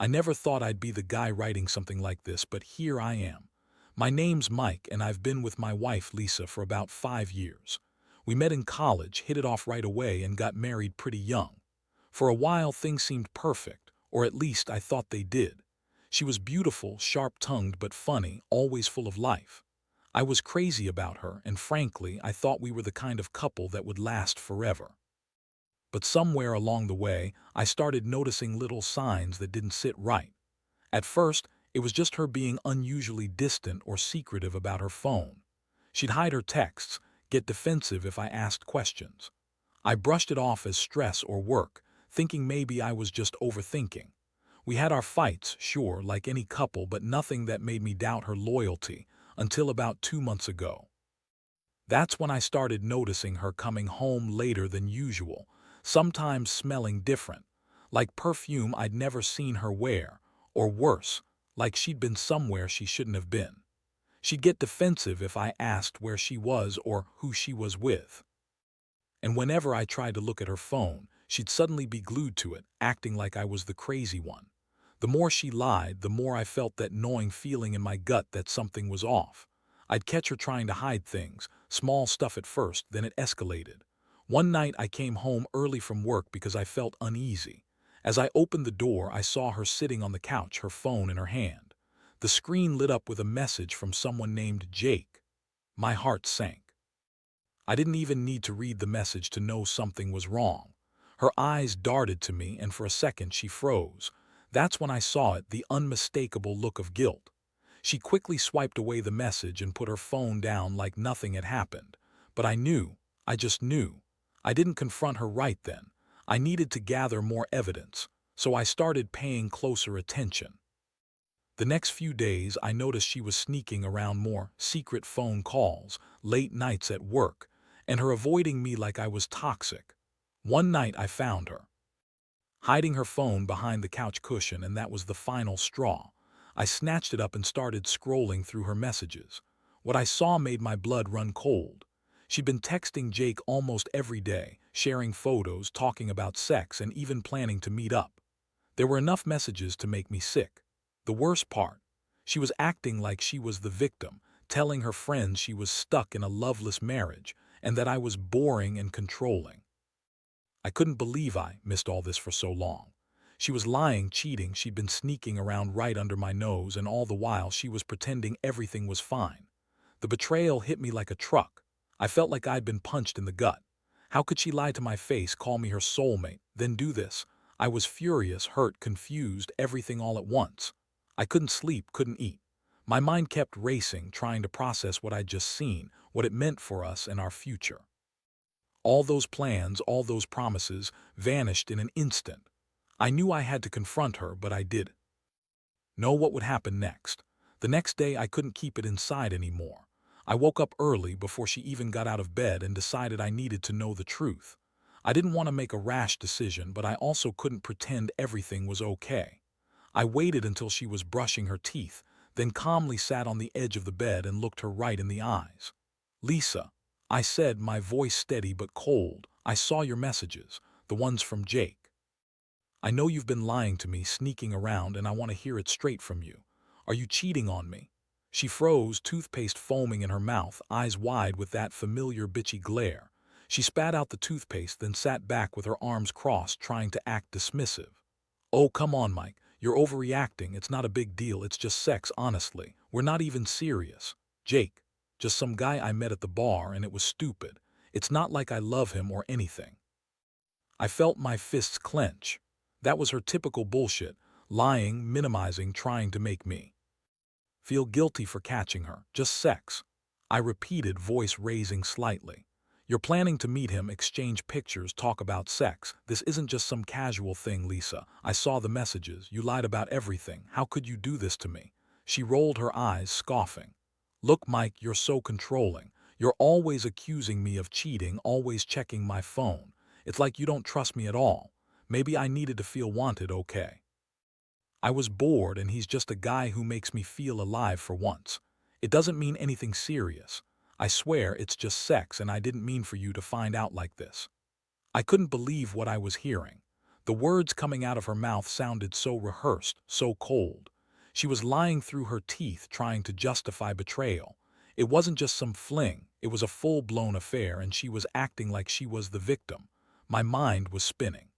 I never thought I'd be the guy writing something like this, but here I am. My name's Mike, and I've been with my wife, Lisa, for about 5 years. We met in college, hit it off right away, and got married pretty young. For a while, things seemed perfect, or at least I thought they did. She was beautiful, sharp-tongued, but funny, always full of life. I was crazy about her, and frankly, I thought we were the kind of couple that would last forever. But somewhere along the way, I started noticing little signs that didn't sit right. At first, it was just her being unusually distant or secretive about her phone. She'd hide her texts, get defensive if I asked questions. I brushed it off as stress or work, thinking maybe I was just overthinking. We had our fights, sure, like any couple, but nothing that made me doubt her loyalty until about 2 months ago. That's when I started noticing her coming home later than usual, sometimes smelling different, like perfume I'd never seen her wear, or worse, like she'd been somewhere she shouldn't have been. She'd get defensive if I asked where she was or who she was with. And whenever I tried to look at her phone, she'd suddenly be glued to it, acting like I was the crazy one. The more she lied, the more I felt that gnawing feeling in my gut that something was off. I'd catch her trying to hide things, small stuff at first, then it escalated. One night I came home early from work because I felt uneasy. As I opened the door, I saw her sitting on the couch, her phone in her hand. The screen lit up with a message from someone named Jake. My heart sank. I didn't even need to read the message to know something was wrong. Her eyes darted to me, and for a second she froze. That's when I saw it, the unmistakable look of guilt. She quickly swiped away the message and put her phone down like nothing had happened. But I just knew. I didn't confront her right then. I needed to gather more evidence, so I started paying closer attention. The next few days, I noticed she was sneaking around more, secret phone calls, late nights at work, and her avoiding me like I was toxic. One night I found her hiding her phone behind the couch cushion, and that was the final straw. I snatched it up and started scrolling through her messages. What I saw made my blood run cold. She'd been texting Jake almost every day, sharing photos, talking about sex, and even planning to meet up. There were enough messages to make me sick. The worst part, she was acting like she was the victim, telling her friends she was stuck in a loveless marriage and that I was boring and controlling. I couldn't believe I missed all this for so long. She was lying, cheating, she'd been sneaking around right under my nose, and all the while she was pretending everything was fine. The betrayal hit me like a truck. I felt like I'd been punched in the gut. How could she lie to my face, call me her soulmate, then do this? I was furious, hurt, confused, everything all at once. I couldn't sleep, couldn't eat. My mind kept racing, trying to process what I'd just seen, what it meant for us and our future. All those plans, all those promises, vanished in an instant. I knew I had to confront her, but I didn't know what would happen next. The next day I couldn't keep it inside anymore. I woke up early, before she even got out of bed, and decided I needed to know the truth. I didn't want to make a rash decision, but I also couldn't pretend everything was okay. I waited until she was brushing her teeth, then calmly sat on the edge of the bed and looked her right in the eyes. "Lisa," I said, my voice steady but cold, "I saw your messages, the ones from Jake. I know you've been lying to me, sneaking around, and I want to hear it straight from you. Are you cheating on me?" She froze, toothpaste foaming in her mouth, eyes wide with that familiar bitchy glare. She spat out the toothpaste, then sat back with her arms crossed, trying to act dismissive. "Oh, come on, Mike. You're overreacting. It's not a big deal. It's just sex, honestly. We're not even serious. Jake, just some guy I met at the bar, and it was stupid. It's not like I love him or anything." I felt my fists clench. That was her typical bullshit, lying, minimizing, trying to make me feel guilty for catching her. "Just sex," I repeated, voice raising slightly. "You're planning to meet him, exchange pictures, talk about sex. This isn't just some casual thing, Lisa. I saw the messages. You lied about everything. How could you do this to me?" She rolled her eyes, scoffing. "Look, Mike, you're so controlling. You're always accusing me of cheating, always checking my phone. It's like you don't trust me at all. Maybe I needed to feel wanted, okay? I was bored, and he's just a guy who makes me feel alive for once. It doesn't mean anything serious. I swear it's just sex, and I didn't mean for you to find out like this." I couldn't believe what I was hearing. The words coming out of her mouth sounded so rehearsed, so cold. She was lying through her teeth trying to justify betrayal. It wasn't just some fling, it was a full-blown affair, and she was acting like she was the victim. My mind was spinning.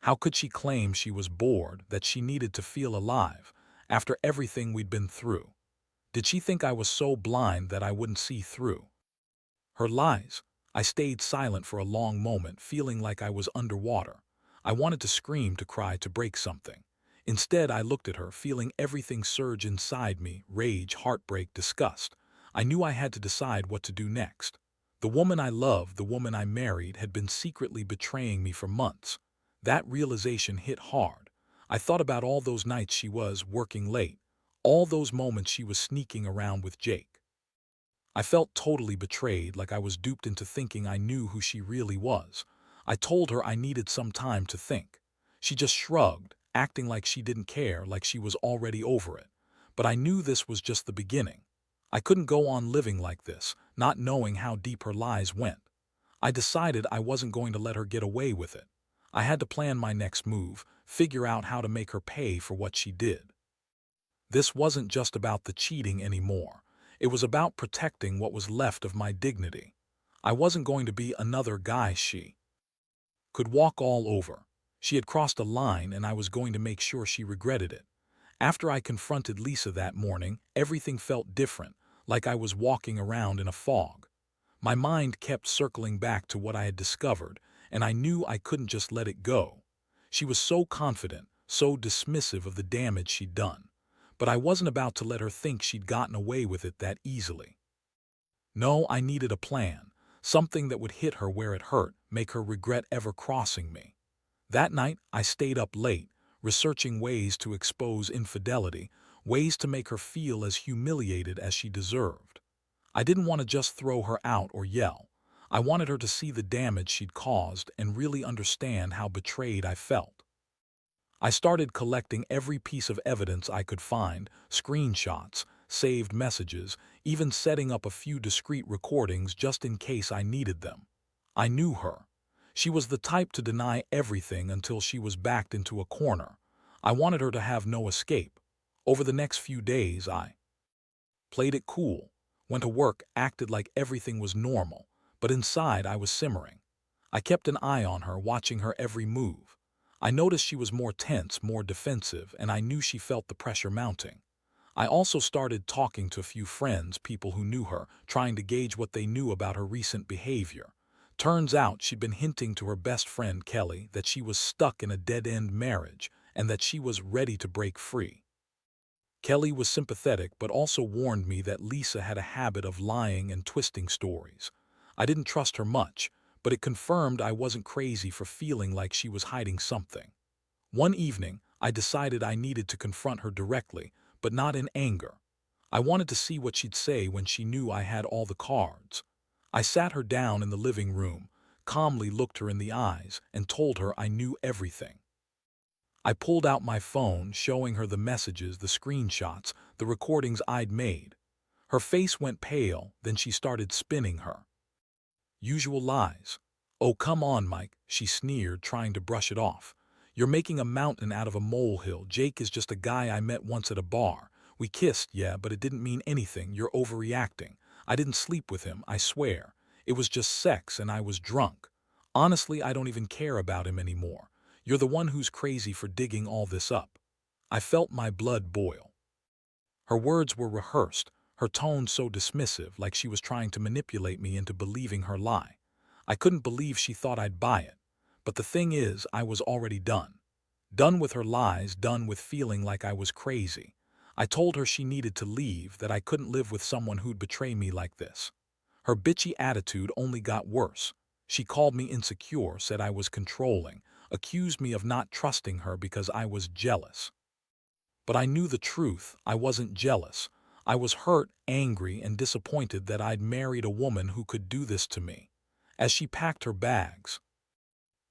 How could she claim she was bored, that she needed to feel alive, after everything we'd been through? Did she think I was so blind that I wouldn't see through her lies? I stayed silent for a long moment, feeling like I was underwater. I wanted to scream, to cry, to break something. Instead, I looked at her, feeling everything surge inside me: rage, heartbreak, disgust. I knew I had to decide what to do next. The woman I loved, the woman I married, had been secretly betraying me for months. That realization hit hard. I thought about all those nights she was working late, all those moments she was sneaking around with Jake. I felt totally betrayed, like I was duped into thinking I knew who she really was. I told her I needed some time to think. She just shrugged, acting like she didn't care, like she was already over it. But I knew this was just the beginning. I couldn't go on living like this, not knowing how deep her lies went. I decided I wasn't going to let her get away with it. I had to plan my next move, figure out how to make her pay for what she did. This wasn't just about the cheating anymore. It was about protecting what was left of my dignity. I wasn't going to be another guy she could walk all over. She had crossed a line, and I was going to make sure she regretted it. After I confronted Lisa that morning, everything felt different, like I was walking around in a fog. My mind kept circling back to what I had discovered, and I knew I couldn't just let it go. She was so confident, so dismissive of the damage she'd done. But I wasn't about to let her think she'd gotten away with it that easily. No, I needed a plan, something that would hit her where it hurt, make her regret ever crossing me. That night, I stayed up late, researching ways to expose infidelity, ways to make her feel as humiliated as she deserved. I didn't want to just throw her out or yell. I wanted her to see the damage she'd caused and really understand how betrayed I felt. I started collecting every piece of evidence I could find: screenshots, saved messages, even setting up a few discreet recordings just in case I needed them. I knew her. She was the type to deny everything until she was backed into a corner. I wanted her to have no escape. Over the next few days, I played it cool, went to work, acted like everything was normal, but inside I was simmering. I kept an eye on her, watching her every move. I noticed she was more tense, more defensive, and I knew she felt the pressure mounting. I also started talking to a few friends, people who knew her, trying to gauge what they knew about her recent behavior. Turns out she'd been hinting to her best friend, Kelly, that she was stuck in a dead-end marriage and that she was ready to break free. Kelly was sympathetic, but also warned me that Lisa had a habit of lying and twisting stories. I didn't trust her much, but it confirmed I wasn't crazy for feeling like she was hiding something. One evening, I decided I needed to confront her directly, but not in anger. I wanted to see what she'd say when she knew I had all the cards. I sat her down in the living room, calmly looked her in the eyes, and told her I knew everything. I pulled out my phone, showing her the messages, the screenshots, the recordings I'd made. Her face went pale, then she started spinning her usual lies. "Oh, come on, Mike," she sneered, trying to brush it off. "You're making a mountain out of a molehill. Jake is just a guy I met once at a bar. We kissed, yeah, but it didn't mean anything. You're overreacting. I didn't sleep with him, I swear. It was just sex, and I was drunk. Honestly, I don't even care about him anymore. You're the one who's crazy for digging all this up." I felt my blood boil. Her words were rehearsed, her tone so dismissive, like she was trying to manipulate me into believing her lie. I couldn't believe she thought I'd buy it. But the thing is, I was already done. Done with her lies, done with feeling like I was crazy. I told her she needed to leave, that I couldn't live with someone who'd betray me like this. Her bitchy attitude only got worse. She called me insecure, said I was controlling, accused me of not trusting her because I was jealous. But I knew the truth. I wasn't jealous. I was hurt, angry, and disappointed that I'd married a woman who could do this to me. As she packed her bags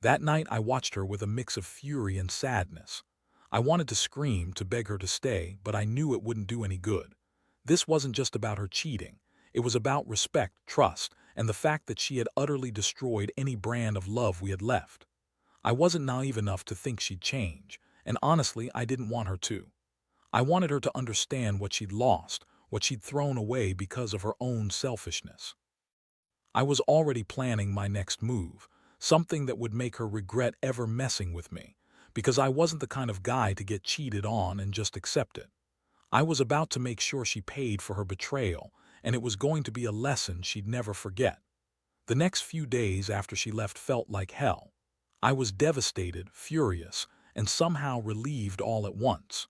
that night, I watched her with a mix of fury and sadness. I wanted to scream, to beg her to stay, but I knew it wouldn't do any good. This wasn't just about her cheating. It was about respect, trust, and the fact that she had utterly destroyed any brand of love we had left. I wasn't naive enough to think she'd change, and honestly, I didn't want her to. I wanted her to understand what she'd lost, what she'd thrown away because of her own selfishness. I was already planning my next move, something that would make her regret ever messing with me, because I wasn't the kind of guy to get cheated on and just accept it. I was about to make sure she paid for her betrayal, and it was going to be a lesson she'd never forget. The next few days after she left felt like hell. I was devastated, furious, and somehow relieved all at once.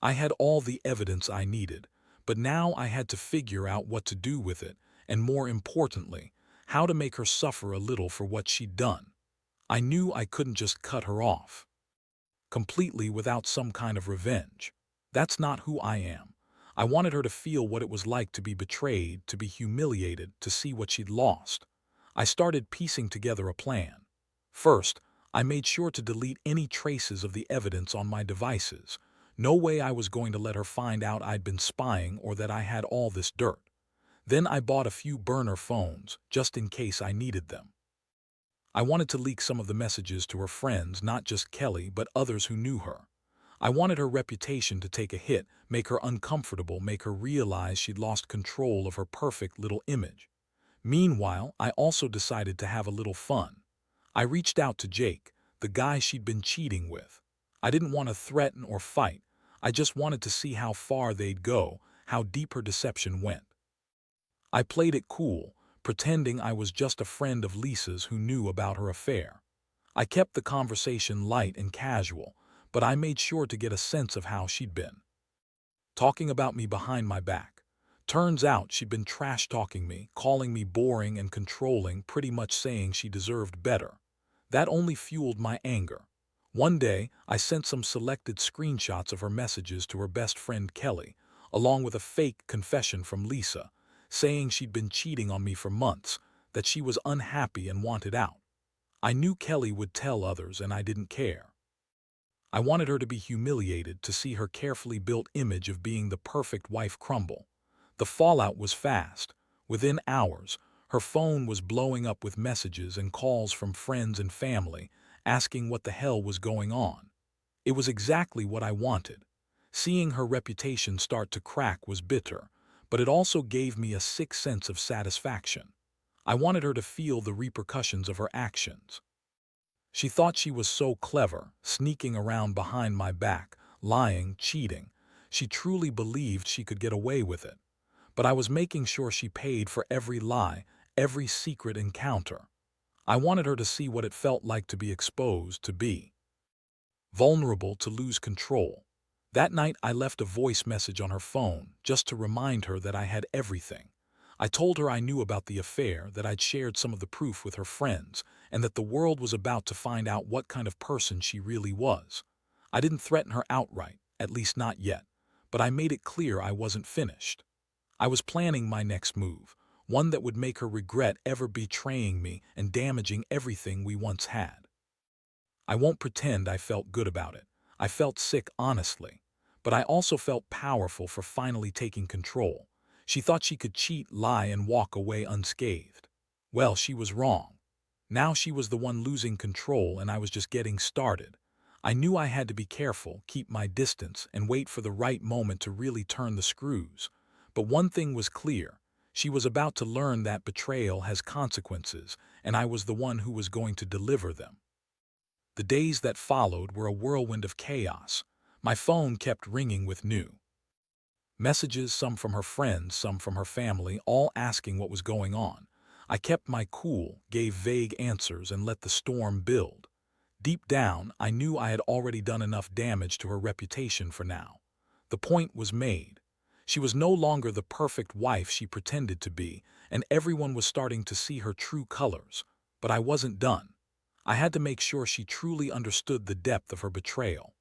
I had all the evidence I needed, but now I had to figure out what to do with it, and more importantly, how to make her suffer a little for what she'd done. I knew I couldn't just cut her off completely without some kind of revenge. That's not who I am. I wanted her to feel what it was like to be betrayed, to be humiliated, to see what she'd lost. I started piecing together a plan. First, I made sure to delete any traces of the evidence on my devices. No way I was going to let her find out I'd been spying or that I had all this dirt. Then I bought a few burner phones, just in case I needed them. I wanted to leak some of the messages to her friends, not just Kelly, but others who knew her. I wanted her reputation to take a hit, make her uncomfortable, make her realize she'd lost control of her perfect little image. Meanwhile, I also decided to have a little fun. I reached out to Jake, the guy she'd been cheating with. I didn't want to threaten or fight. I just wanted to see how far they'd go, how deep her deception went. I played it cool, pretending I was just a friend of Lisa's who knew about her affair. I kept the conversation light and casual, but I made sure to get a sense of how she'd been. Talking about me behind my back. Turns out she'd been trash-talking me, calling me boring and controlling, pretty much saying she deserved better. That only fueled my anger. One day, I sent some selected screenshots of her messages to her best friend Kelly, along with a fake confession from Lisa, saying she'd been cheating on me for months, that she was unhappy and wanted out. I knew Kelly would tell others, and I didn't care. I wanted her to be humiliated, to see her carefully built image of being the perfect wife crumble. The fallout was fast. Within hours, her phone was blowing up with messages and calls from friends and family, asking what the hell was going on. It was exactly what I wanted. Seeing her reputation start to crack was bitter, but it also gave me a sick sense of satisfaction. I wanted her to feel the repercussions of her actions. She thought she was so clever, sneaking around behind my back, lying, cheating. She truly believed she could get away with it. But I was making sure she paid for every lie, every secret encounter. I wanted her to see what it felt like to be exposed, to be vulnerable, to lose control. That night I left a voice message on her phone, just to remind her that I had everything. I told her I knew about the affair, that I'd shared some of the proof with her friends, and that the world was about to find out what kind of person she really was. I didn't threaten her outright, at least not yet, but I made it clear I wasn't finished. I was planning my next move, one that would make her regret ever betraying me and damaging everything we once had. I won't pretend I felt good about it. I felt sick, honestly. But I also felt powerful for finally taking control. She thought she could cheat, lie, and walk away unscathed. Well, she was wrong. Now she was the one losing control, and I was just getting started. I knew I had to be careful, keep my distance, and wait for the right moment to really turn the screws. But one thing was clear. She was about to learn that betrayal has consequences, and I was the one who was going to deliver them. The days that followed were a whirlwind of chaos. My phone kept ringing with new messages, some from her friends, some from her family, all asking what was going on. I kept my cool, gave vague answers, and let the storm build. Deep down, I knew I had already done enough damage to her reputation for now. The point was made. She was no longer the perfect wife she pretended to be, and everyone was starting to see her true colors. But I wasn't done. I had to make sure she truly understood the depth of her betrayal.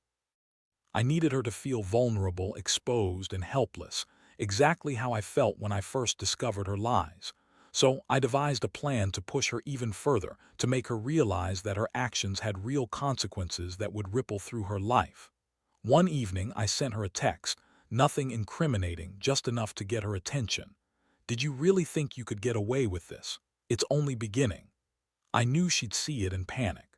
I needed her to feel vulnerable, exposed, and helpless, exactly how I felt when I first discovered her lies. So I devised a plan to push her even further, to make her realize that her actions had real consequences that would ripple through her life. One evening, I sent her a text, nothing incriminating, just enough to get her attention. "Did you really think you could get away with this? It's only beginning." I knew she'd see it and panic.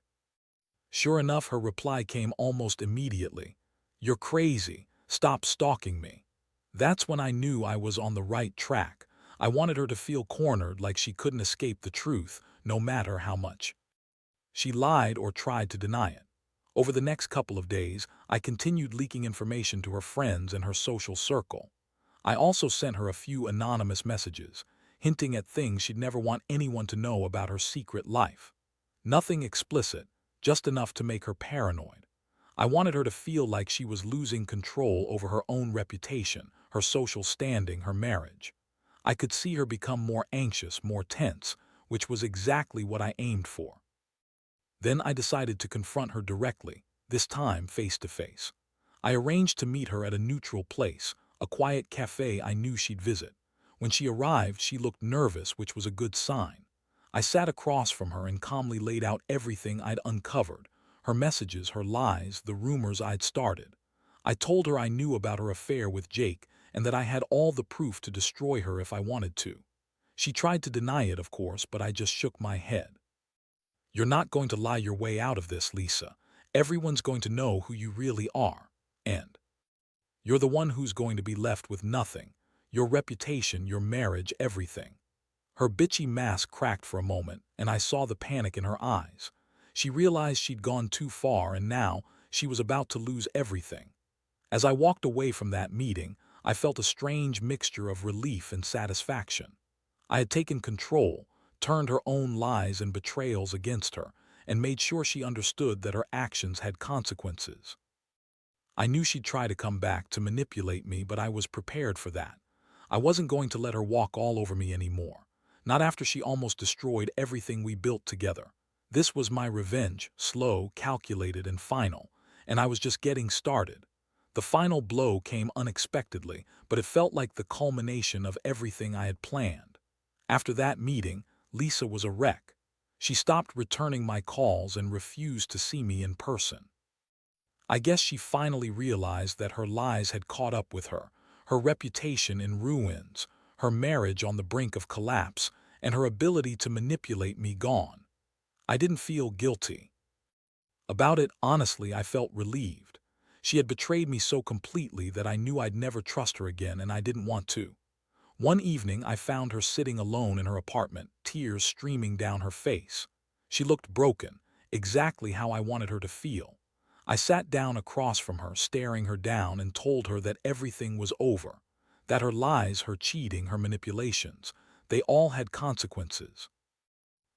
Sure enough, her reply came almost immediately. "You're crazy. Stop stalking me." That's when I knew I was on the right track. I wanted her to feel cornered, like she couldn't escape the truth, no matter how much she lied or tried to deny it. Over the next couple of days, I continued leaking information to her friends and her social circle. I also sent her a few anonymous messages, hinting at things she'd never want anyone to know about her secret life. Nothing explicit, just enough to make her paranoid. I wanted her to feel like she was losing control over her own reputation, her social standing, her marriage. I could see her become more anxious, more tense, which was exactly what I aimed for. Then I decided to confront her directly, this time face to face. I arranged to meet her at a neutral place, a quiet cafe I knew she'd visit. When she arrived, she looked nervous, which was a good sign. I sat across from her and calmly laid out everything I'd uncovered, her messages, her lies, the rumors I'd started. I told her I knew about her affair with Jake and that I had all the proof to destroy her if I wanted to. She tried to deny it, of course, but I just shook my head. "You're not going to lie your way out of this, Lisa. Everyone's going to know who you really are. And you're the one who's going to be left with nothing. Your reputation, your marriage, everything." Her bitchy mask cracked for a moment, and I saw the panic in her eyes. She realized she'd gone too far, and now she was about to lose everything. As I walked away from that meeting, I felt a strange mixture of relief and satisfaction. I had taken control, turned her own lies and betrayals against her, and made sure she understood that her actions had consequences. I knew she'd try to come back to manipulate me, but I was prepared for that. I wasn't going to let her walk all over me anymore. Not after she almost destroyed everything we built together. This was my revenge, slow, calculated, and final, and I was just getting started. The final blow came unexpectedly, but it felt like the culmination of everything I had planned. After that meeting, Lisa was a wreck. She stopped returning my calls and refused to see me in person. I guess she finally realized that her lies had caught up with her, her reputation in ruins, her marriage on the brink of collapse, and her ability to manipulate me gone. I didn't feel guilty about it. Honestly, I felt relieved. She had betrayed me so completely that I knew I'd never trust her again, and I didn't want to. One evening, I found her sitting alone in her apartment, tears streaming down her face. She looked broken, exactly how I wanted her to feel. I sat down across from her, staring her down, and told her that everything was over, that her lies, her cheating, her manipulations, they all had consequences.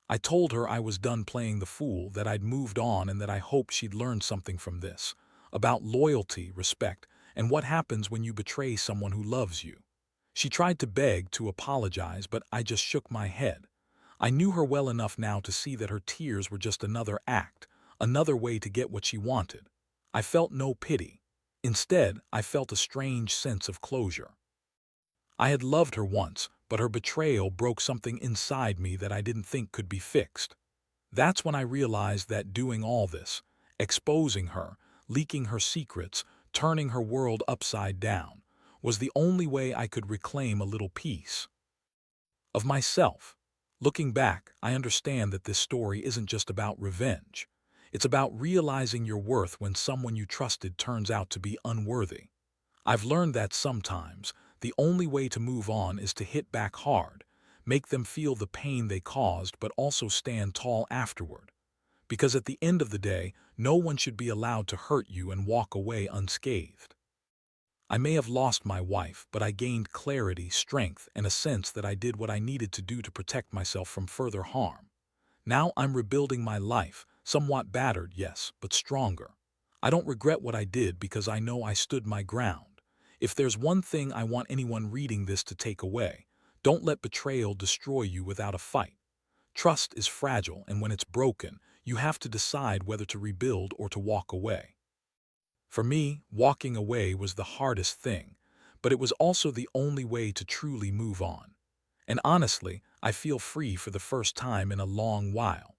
I told her I was done playing the fool, that I'd moved on, and that I hoped she'd learn something from this, about loyalty, respect, and what happens when you betray someone who loves you. She tried to beg, to apologize, but I just shook my head. I knew her well enough now to see that her tears were just another act, another way to get what she wanted. I felt no pity. Instead, I felt a strange sense of closure. I had loved her once, but her betrayal broke something inside me that I didn't think could be fixed. That's when I realized that doing all this, exposing her, leaking her secrets, turning her world upside down, was the only way I could reclaim a little piece of myself. Looking back, I understand that this story isn't just about revenge. It's about realizing your worth when someone you trusted turns out to be unworthy. I've learned that sometimes the only way to move on is to hit back hard, make them feel the pain they caused, but also stand tall afterward. Because at the end of the day, no one should be allowed to hurt you and walk away unscathed. I may have lost my wife, but I gained clarity, strength, and a sense that I did what I needed to do to protect myself from further harm. Now I'm rebuilding my life, somewhat battered, yes, but stronger. I don't regret what I did because I know I stood my ground. If there's one thing I want anyone reading this to take away, don't let betrayal destroy you without a fight. Trust is fragile, and when it's broken, you have to decide whether to rebuild or to walk away. For me, walking away was the hardest thing, but it was also the only way to truly move on. And honestly, I feel free for the first time in a long while.